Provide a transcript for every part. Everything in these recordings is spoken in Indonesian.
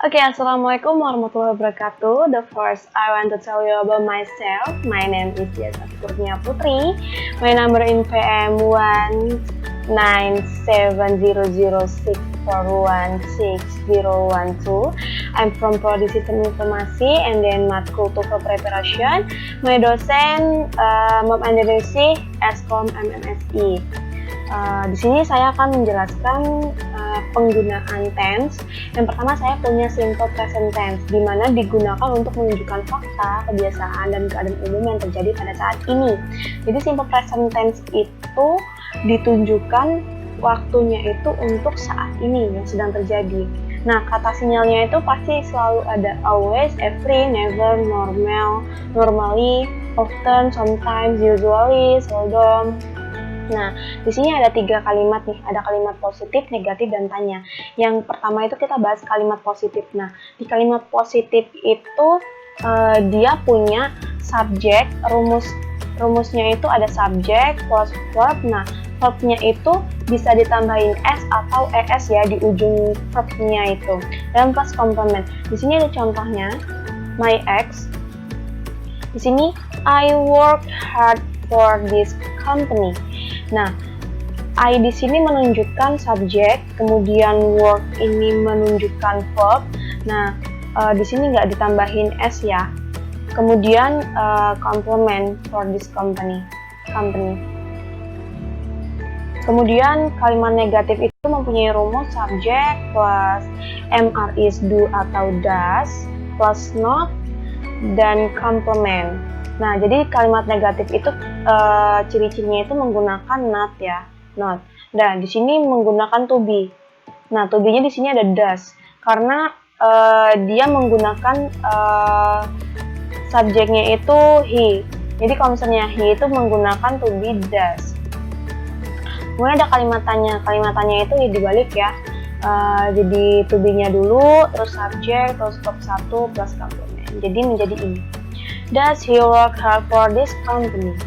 Okay, Assalamualaikum warahmatullahi wabarakatuh. The first, I want to tell you about myself. My name is Yasati Kurnia Putri. My number in PM 197006416016012. I'm from Prodi Sistem Informasi and then Matkul Tutor Preparation. My dosen Map Indonesia Eskom MMSI. Di sini saya akan menjelaskan penggunaan tense. Yang pertama saya punya simple present tense, di mana digunakan untuk menunjukkan fakta, kebiasaan, dan keadaan umum yang terjadi pada saat ini. Jadi simple present tense itu ditunjukkan waktunya itu untuk saat ini yang sedang terjadi. Nah, kata sinyalnya itu pasti selalu ada always, every, never, normal, normally, often, sometimes, usually, seldom. Nah, di sini ada 3 kalimat nih, ada kalimat positif, negatif, dan tanya. Yang pertama itu kita bahas kalimat positif. Nah, di kalimat positif itu dia punya subjek, rumusnya itu ada subjek plus verb. Nah, verbnya itu bisa ditambahin s atau es ya di ujung verbnya itu. Dan plus komplement. Di sini ada contohnya, my ex. Di sini I work hard for this company. Nah, I di sini menunjukkan subjek, kemudian work ini menunjukkan verb. Nah, di sini nggak ditambahin s ya. Kemudian complement for this company. Kemudian kalimat negatif itu mempunyai rumus subjek plus MR is do atau does plus not dan complement. Nah, jadi kalimat negatif itu ciri-cirinya itu menggunakan not ya, not. Nah, di sini menggunakan to be. Nah, to be-nya di sini ada does karena dia menggunakan subjeknya itu he. Jadi kalau misalnya he itu menggunakan to be does. Kemudian ada kalimat tanya. Kalimat tanya itu ya dibalik ya. Jadi to be-nya dulu, terus subjek, terus verb 1 plus complement. Jadi menjadi ini. Does he work hard for this company?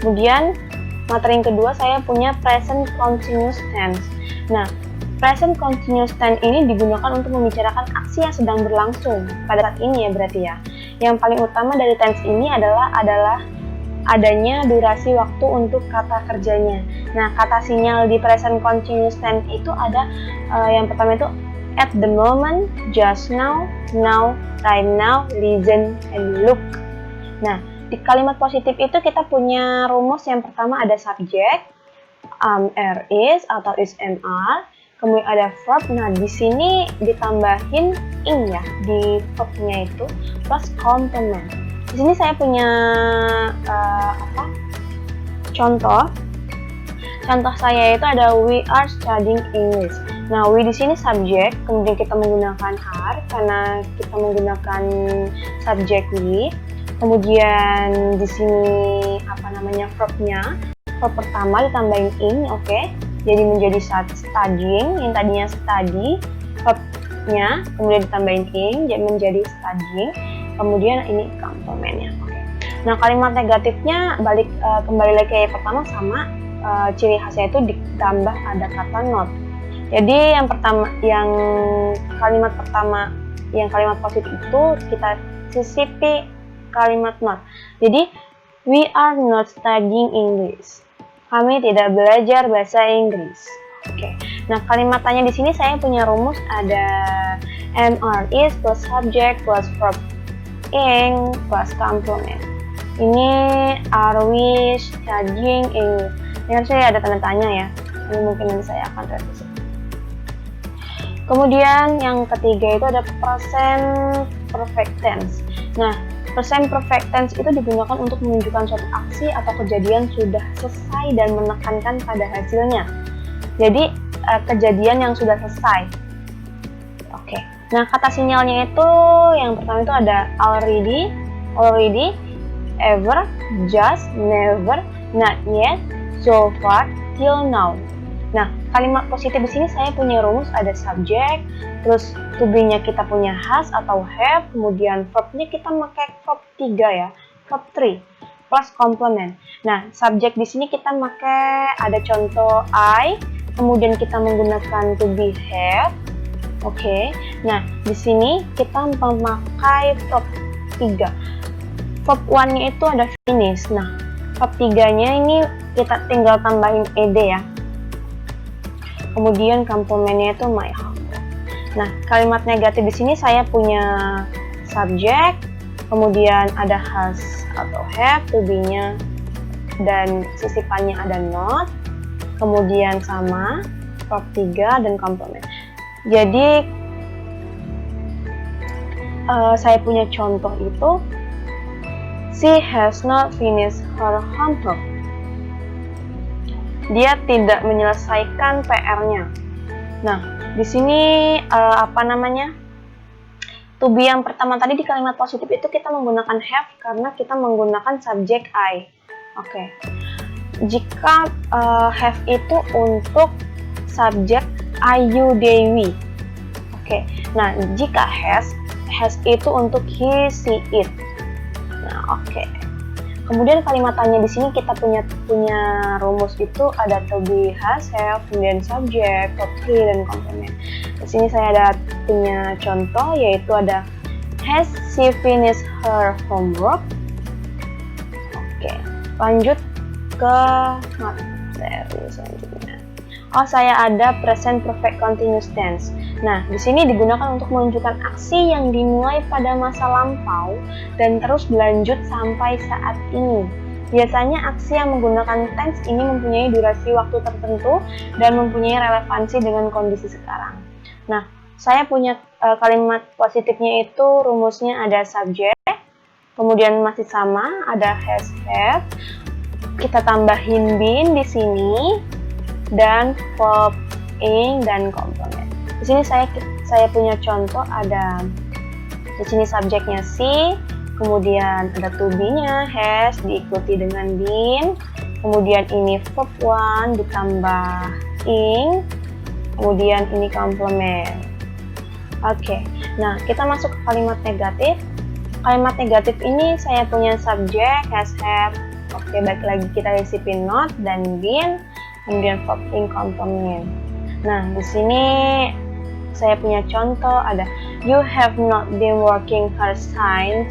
Kemudian materi yang kedua saya punya present continuous tense. Nah, present continuous tense ini digunakan untuk membicarakan aksi yang sedang berlangsung pada saat ini ya berarti ya. Yang paling utama dari tense ini adalah adanya durasi waktu untuk kata kerjanya. Nah, kata sinyal di present continuous tense itu ada yang pertama itu at the moment, just now, now, right now, listen, and look. Nah, di kalimat positif itu kita punya rumus yang pertama ada subjek, er, is, atau is and are. Kemudian ada verb, nah di sini ditambahin ing ya, di verbnya itu, plus complement. Di sini saya punya contoh. Contoh saya itu ada we are studying English. Nah, we di sini subjek, kemudian kita menggunakan are karena kita menggunakan subjek we. Kemudian di sini verbnya. Verb pertama ditambahin ing, oke. Jadi menjadi studying, yang tadinya study. Verbnya kemudian ditambahin ing, jadi menjadi studying. Kemudian ini complementnya. Oke. Nah, kalimat negatifnya kembali lagi kayak pertama sama ciri khasnya itu ditambah ada kata not. Jadi yang kalimat positif itu kita sisipi kalimat not. Jadi we are not studying English. Kami tidak belajar bahasa Inggris. Oke. Nah, kalimat tanya di sini saya punya rumus ada MR is plus subject plus verb ing plus complement. Ini are we studying English? Ini harusnya ada tanda tanya ya. Ini mungkin nanti saya akan revisi. Kemudian yang ketiga itu ada present perfect tense. Nah, present perfect tense itu digunakan untuk menunjukkan suatu aksi atau kejadian sudah selesai dan menekankan pada hasilnya. Jadi kejadian yang sudah selesai. Oke. Nah, kata sinyalnya itu yang pertama itu ada already, ever, just, never, not yet, so far, till now. Nah, kalimat positif di sini saya punya rumus ada subjek, terus to be-nya kita punya has atau have, kemudian verb-nya kita pakai verb 3 ya, verb 3 plus complement. Nah, subjek di sini kita pakai ada contoh I, kemudian kita menggunakan to be have, Oke. Nah, di sini kita memakai verb 3. Verb 1-nya itu ada finish. Nah, verb 3-nya ini kita tinggal tambahin ed ya. Kemudian komplemennya itu my home. Nah, kalimat negatif di sini saya punya subject, kemudian ada has atau have, to be-nya, dan sisipannya ada not, kemudian sama verb 3 dan komplement. Jadi saya punya contoh itu, she has not finished her homework. Dia tidak menyelesaikan PR-nya. Nah, di sini to be yang pertama tadi di kalimat positif itu kita menggunakan have karena kita menggunakan subjek I. Oke. Jika have itu untuk subjek I, you, they, we. Oke. Nah, jika has itu untuk he, she, it. Nah, oke. Kemudian kalimat tanya di sini kita punya rumus itu ada to be, has, have, kemudian subject, verb 3 dan komplement. Di sini saya ada punya contoh yaitu ada has she finished her homework? Oke, lanjut ke materi selanjutnya. Saya ada present perfect continuous tense. Nah, di sini digunakan untuk menunjukkan aksi yang dimulai pada masa lampau dan terus berlanjut sampai saat ini. Biasanya aksi yang menggunakan tense ini mempunyai durasi waktu tertentu dan mempunyai relevansi dengan kondisi sekarang. Nah, saya punya kalimat positifnya itu rumusnya ada subject, kemudian masih sama, ada has, have, kita tambahin been di sini, dan verb ing dan komplement. Di sini saya punya contoh ada di sini subjeknya she, kemudian ada to be-nya has diikuti dengan been, kemudian ini verb 1 ditambah ing, kemudian ini komplement. Oke. Nah, kita masuk ke kalimat negatif. Kalimat negatif ini saya punya subjek has, have. Oke, balik lagi kita isipin not dan been, kemudian verb ing, komplement. Nah, di sini saya punya contoh ada you have not been working hard since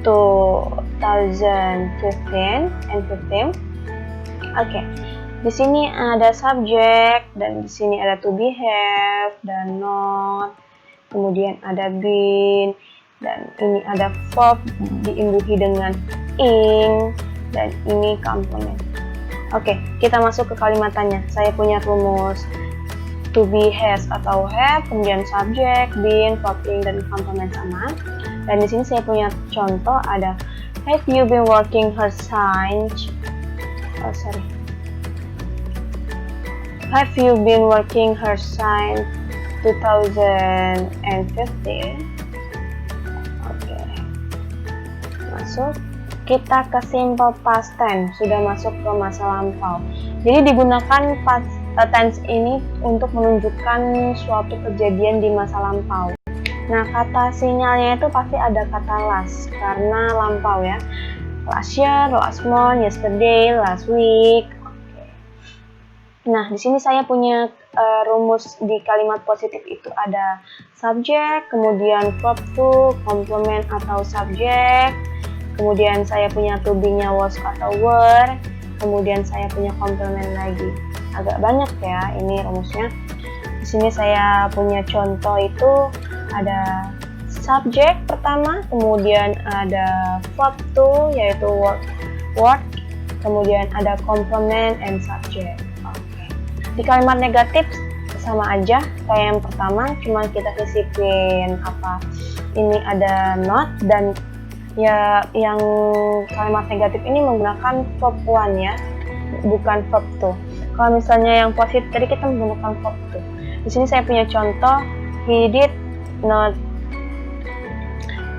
2015 and 15. Oke. Di sini ada subjek dan di sini ada to be, have dan not. Kemudian ada been dan ini ada verb diimbuhi dengan ing dan ini komplement. Oke, kita masuk ke kalimat tanya. Saya punya rumus to be, has atau have, kemudian subjek, been, verb ing dan komplement sama. Dan di sini saya punya contoh ada have you been working hard since Have you been working hard since 2015? Oke. Masuk. Kita ke simple past tense, sudah masuk ke masa lampau. Jadi digunakan past tense ini untuk menunjukkan suatu kejadian di masa lampau. Nah, kata sinyalnya itu pasti ada kata last karena lampau ya. Last year, last month, yesterday, last week. Nah, di sini saya punya rumus di kalimat positif itu ada subjek, kemudian verb to, komplement atau subjek, kemudian saya punya to be-nya was atau were, kemudian saya punya komplement lagi. Agak banyak ya ini rumusnya. Di sini saya punya contoh itu ada subjek pertama, kemudian ada verb to yaitu work, kemudian ada komplement and subject. Di kalimat negatif sama aja kayak yang pertama, cuma kita sisipin ini ada not dan ya yang kalimat negatif ini menggunakan verb 1 ya, bukan verb to. Kalau misalnya yang positif tadi kita menggunakan verb to. Di sini saya punya contoh he did not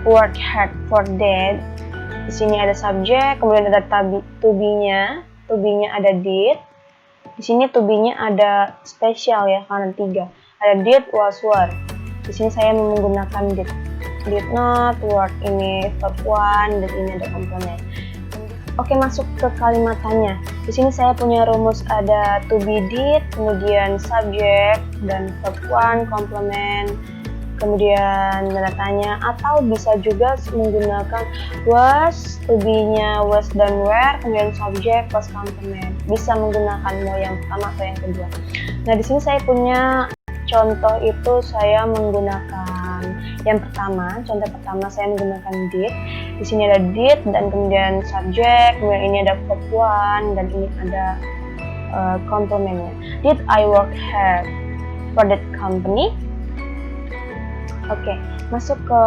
work hard for that. Di sini ada subjek, kemudian ada to be-nya ada did. Di sini to be-nya ada spesial ya karena 3. Ada did, was, were. Di sini saya menggunakan did not work, ini verb 1 dan ini ada komplement. Oke, masuk ke kalimat tanya. Di sini saya punya rumus ada to be did, kemudian subject dan verb one, complement, kemudian tanda tanya, atau bisa juga menggunakan was, to be-nya was dan were, kemudian subject plus complement. Bisa menggunakan mau yang pertama atau yang kedua. Nah, di sini saya punya contoh itu saya menggunakan yang pertama, contoh pertama saya menggunakan did. Di sini ada did dan kemudian subject, kemudian ini ada verb one dan ini ada complementnya. Did I work hard for that company? Oke, masuk ke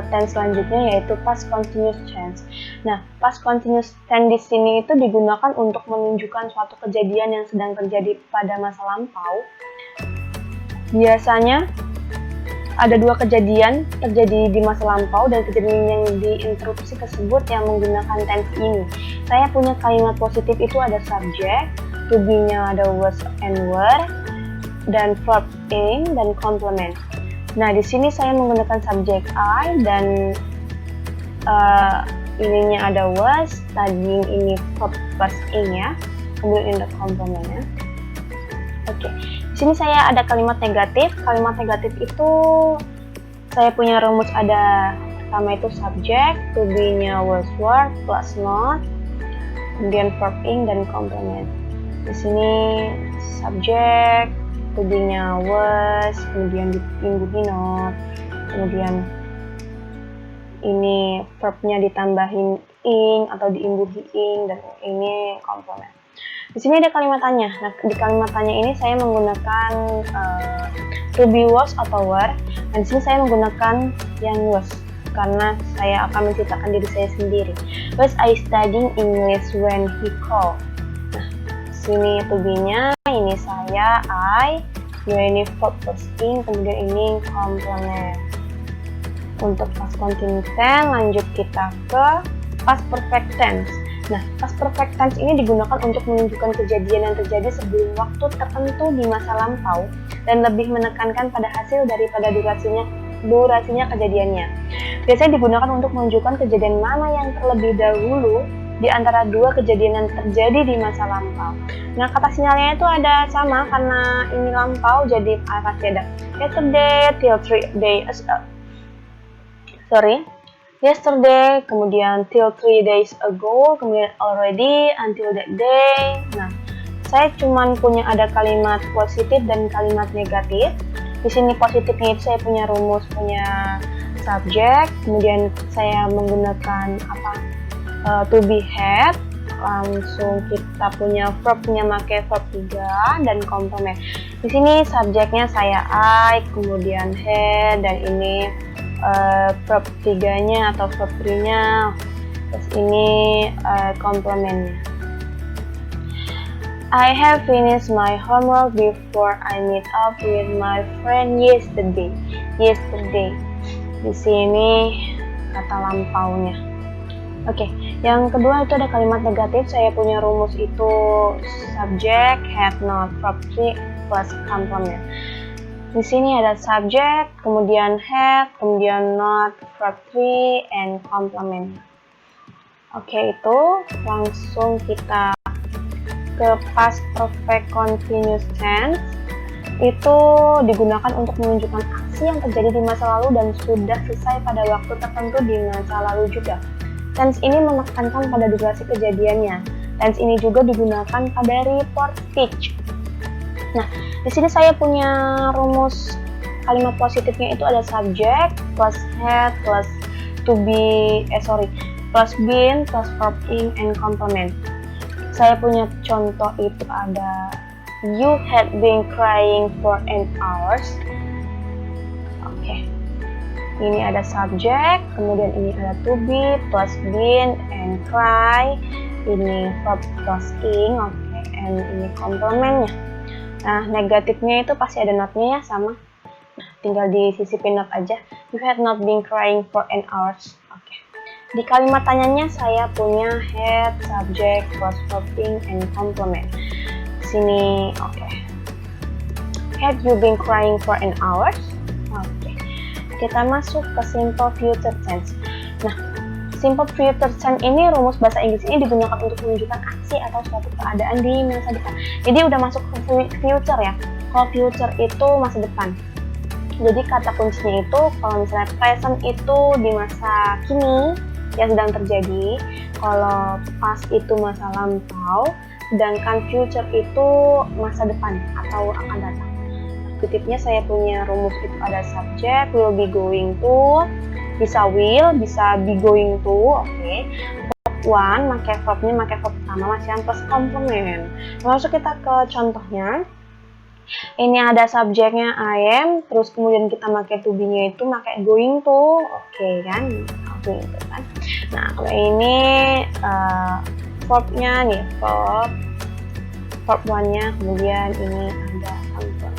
tense selanjutnya yaitu past continuous tense. Nah, past continuous tense di sini itu digunakan untuk menunjukkan suatu kejadian yang sedang terjadi pada masa lampau. Biasanya ada dua kejadian terjadi di masa lampau dan kejadian yang diinterupsi tersebut yang menggunakan tense ini. Saya punya kalimat positif itu ada subject, to be-nya ada was and were, dan verb ing dan complement. Nah, di sini saya menggunakan subject I dan ininya ada was, tadi ini verb plus ing ya, kemudian ada complement-nya. Oke, di sini saya ada kalimat negatif. Kalimat negatif itu saya punya rumus ada pertama itu subject, to be-nya was were plus not, kemudian verb ing dan complement. Di sini subject, to be-nya was, kemudian diimbuhi not, kemudian ini verb-nya ditambahin ing atau diimbuhi ing, dan ini complement. Di sini ada kalimat tanya. Nah, di kalimat tanya ini saya menggunakan to be was atau were. Dan di sini saya menggunakan yang was karena saya akan menceritakan diri saya sendiri. Was I studying English when he called? Nah, sini to be-nya ini saya, I, kemudian ini verb plus ing, kemudian ini complement. Untuk past continuous tense, lanjut kita ke past perfect tense. Nah, past perfect tense ini digunakan untuk menunjukkan kejadian yang terjadi sebelum waktu tertentu di masa lampau dan lebih menekankan pada hasil daripada durasinya kejadiannya. Biasanya digunakan untuk menunjukkan kejadian mana yang terlebih dahulu di antara dua kejadian yang terjadi di masa lampau. Nah, kata sinyalnya itu ada sama karena ini lampau, jadi pasti ada yesterday till 3 days yesterday, kemudian till 3 days ago, kemudian already, until that day. Nah, saya cuma punya ada kalimat positif dan kalimat negatif. Di sini positifnya itu saya punya rumus, punya subject, kemudian saya menggunakan to be had, langsung kita punya verb-nya pakai verb 3 dan complement. Di sini subjeknya saya I, kemudian had, dan ini verb 3-nya atau verb 3-nya, terus ini complement-nya. I have finished my homework before I meet up with my friend yesterday. Di sini kata lampaunya. Oke, yang kedua itu ada kalimat negatif. Saya punya rumus itu subject, had, not, verb 3 plus complement. Di sini ada subject, kemudian had, kemudian not, verb 3, and complement. Oke, itu langsung kita ke past perfect continuous tense. Itu digunakan untuk menunjukkan aksi yang terjadi di masa lalu dan sudah selesai pada waktu tertentu di masa lalu juga. Tense ini menekankan pada durasi kejadiannya. Tense ini juga digunakan pada report speech. Nah, di sini saya punya rumus kalimat positifnya itu ada subject plus had plus plus been plus verb ing and complement. Saya punya contoh itu ada you had been crying for an hour. Oke. Ini ada subject, kemudian ini ada to be plus been and cry. Ini verb plus ing, oke, and ini complementnya. Nah, negatifnya itu pasti ada not-nya ya, sama. Nah, tinggal disisipin not aja. You had not been crying for an hour. Oke. Di kalimat tanyanya saya punya had, subject, plus verb ing, and complement. Sini, oke. Had you been crying for an hour? Oke. Kita masuk ke simple future tense. Nah, Simple future tense ini, rumus bahasa Inggris ini digunakan untuk menunjukkan aksi atau suatu keadaan di masa depan. Jadi udah masuk ke future ya. Kalau future itu masa depan. Jadi kata kuncinya itu, kalau misalnya present itu di masa kini yang sedang terjadi, kalau past itu masa lampau, sedangkan future itu masa depan atau akan datang. Kutipnya saya punya rumus itu ada subject, will be going to, bisa will, bisa be going to, oke. Verb one, pakai verbnya, pakai verb pertama, masih yang plus complement. Masuk kita ke contohnya. Ini ada subjeknya I am, terus kemudian kita pakai to be-nya itu pakai going to, oke kan? Going to kan. Nah, kalau ini verb-nya nih, verb one-nya, kemudian ini ada something.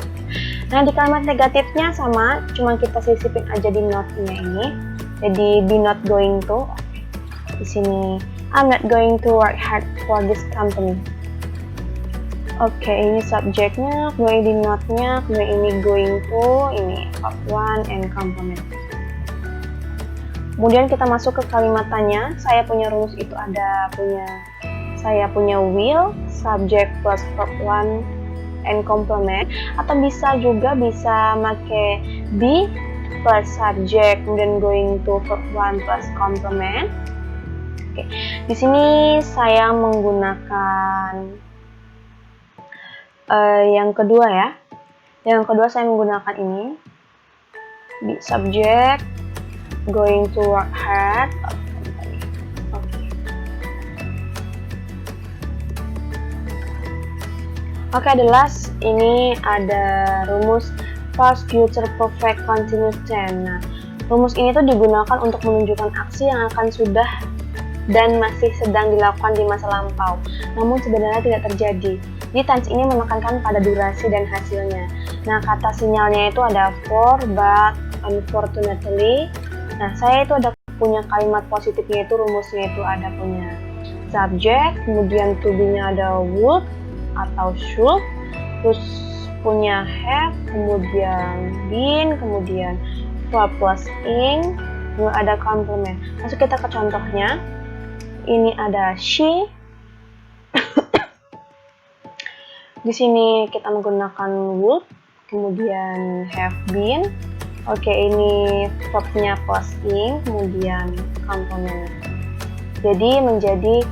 Nah, di kalimat negatifnya sama, cuma kita sisipin aja di not-nya ini. Jadi be not going to. Di sini I'm not going to work hard for this company. Oke, ini subjeknya, kemudian di not-nya, kemudian ini going to, ini verb one and complement. Kemudian kita masuk ke kalimat tanya. Saya punya rumus itu ada saya punya will, subject plus verb one and complement, atau bisa pakai be plus subject kemudian going to verb one plus complement. Oke, di sini saya menggunakan yang kedua ya. Yang kedua saya menggunakan ini, be subject going to work hard. Oke, the last ini ada rumus past future perfect continuous tense. Nah, rumus ini tuh digunakan untuk menunjukkan aksi yang akan sudah dan masih sedang dilakukan di masa lampau, namun sebenarnya tidak terjadi. Di tense ini menekankan pada durasi dan hasilnya. Nah, kata sinyalnya itu ada for, but, unfortunately. Nah, saya itu ada punya kalimat positifnya itu, rumusnya itu ada punya subject, kemudian to be-nya ada would atau should, terus punya have, kemudian been, kemudian verb plus ing, kemudian ada complement. Masuk kita ke contohnya. Ini ada she. Di sini kita menggunakan would, kemudian have been. Oke, ini verbnya plus ing, kemudian complement. Jadi menjadi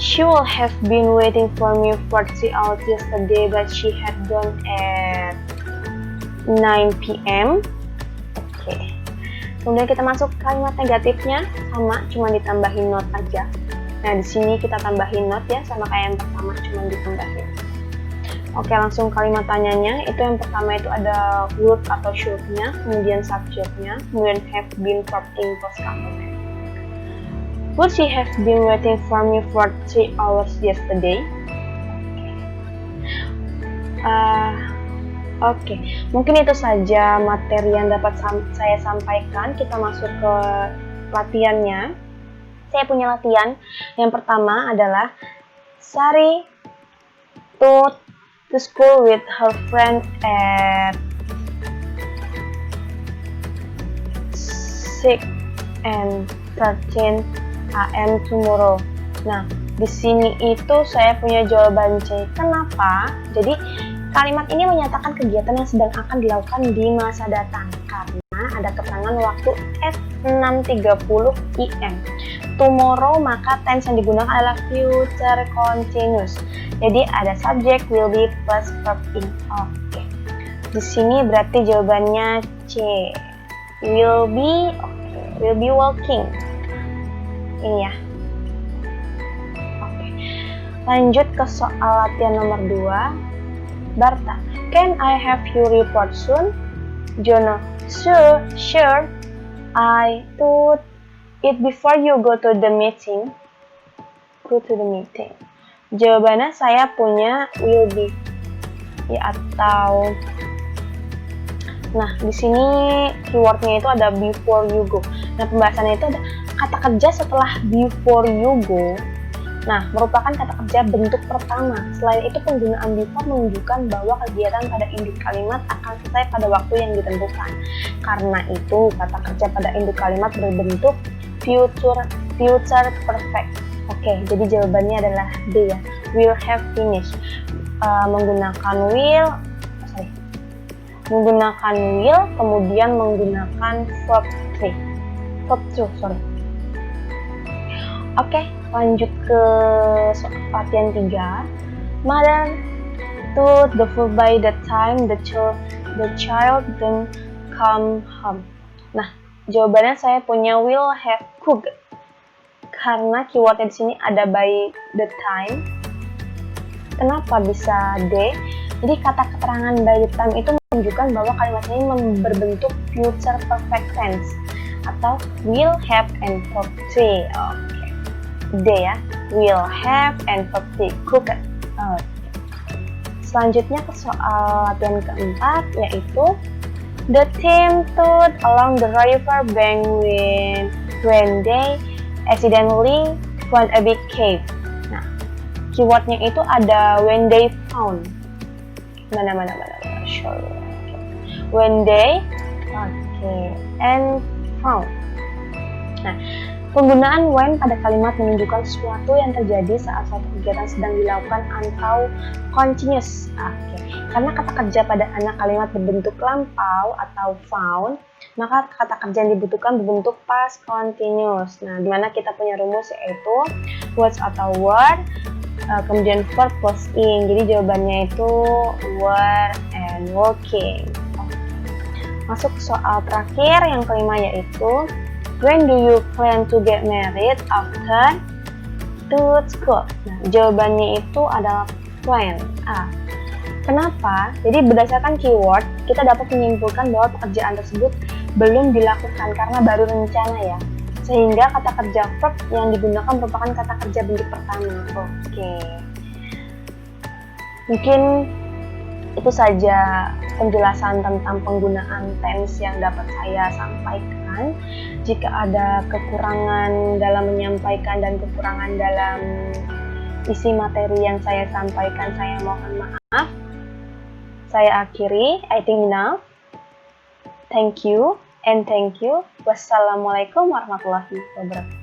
she will have been waiting for me for 3 hours yesterday, but she had gone at 9 p.m. Oke. Kemudian kita masuk ke kalimat negatifnya, sama, cuma ditambahin not aja. Nah, di sini kita tambahin not ya, sama kayak yang pertama, cuma ditambahin. Oke, langsung kalimat tanyanya. Itu yang pertama itu ada would atau should-nya, kemudian subject-nya, kemudian have been, verb ing plus complement. Would she have been waiting for me for 3 hours yesterday? Oke. Mungkin itu saja materi yang dapat saya sampaikan. Kita masuk ke latihannya. Saya punya latihan. Yang pertama adalah Sari to school with her friend at 6:13 AM tomorrow. Nah, di sini itu saya punya jawaban C. Kenapa? Jadi kalimat ini menyatakan kegiatan yang sedang akan dilakukan di masa datang karena ada keterangan waktu at 6:30 PM. Tomorrow, maka tense yang digunakan adalah future continuous. Jadi ada subject will be plus verb ing. Oke. Di sini berarti jawabannya C. Will be, will be walking. Ini ya. Oke. Lanjut ke soal latihan nomor 2. Barta, can I have your report soon? Jono, sure. I thought it before you go to the meeting. Jawabannya saya punya will be. Ya, atau nah, di sini keywordnya itu ada before you go. Nah, pembahasannya itu ada kata kerja setelah before you go. Nah, merupakan kata kerja bentuk pertama. Selain itu, penggunaan before menunjukkan bahwa kegiatan pada induk kalimat akan selesai pada waktu yang ditentukan. Karena itu, kata kerja pada induk kalimat berbentuk future perfect. Oke, jadi jawabannya adalah D ya. Will have finished. Menggunakan will, kemudian menggunakan verb 2, sorry. Oke, lanjut ke latihan 3. Mother told the food by the time the child then come home. Nah, jawabannya saya punya will have cooked. Karena keywordnya di sini ada by the time. Kenapa bisa D? Jadi kata keterangan by the time itu menunjukkan bahwa kalimat ini berbentuk future perfect tense atau will have and verb 3. Oke. D ya, will have and verb 3 cooked. Selanjutnya ke soal latihan keempat, yaitu the team toiled along the river bank when they accidentally found a big cave. Nah, keywordnya itu ada when they found. Mana. Sure. Okay. When they, and found. Nah, penggunaan when pada kalimat menunjukkan sesuatu yang terjadi saat suatu kegiatan sedang dilakukan atau continuous. Karena kata kerja pada anak kalimat berbentuk lampau atau found, maka kata kerja yang dibutuhkan berbentuk past continuous. Nah, dimana kita punya rumus yaitu was atau were, kemudian verb plus ing. Jadi jawabannya itu were and working. Masuk soal terakhir yang kelima, yaitu when do you plan to get married after to school? Nah, jawabannya itu adalah plan. Kenapa? Jadi berdasarkan keyword, kita dapat menyimpulkan bahwa pekerjaan tersebut belum dilakukan karena baru rencana ya. Sehingga kata kerja verb yang digunakan merupakan kata kerja bentuk pertama. Oke. Mungkin itu saja penjelasan tentang penggunaan tense yang dapat saya sampaikan. Jika ada kekurangan dalam menyampaikan dan kekurangan dalam isi materi yang saya sampaikan, saya mohon maaf. Saya akhiri, I think enough. Thank you. Wassalamualaikum warahmatullahi wabarakatuh.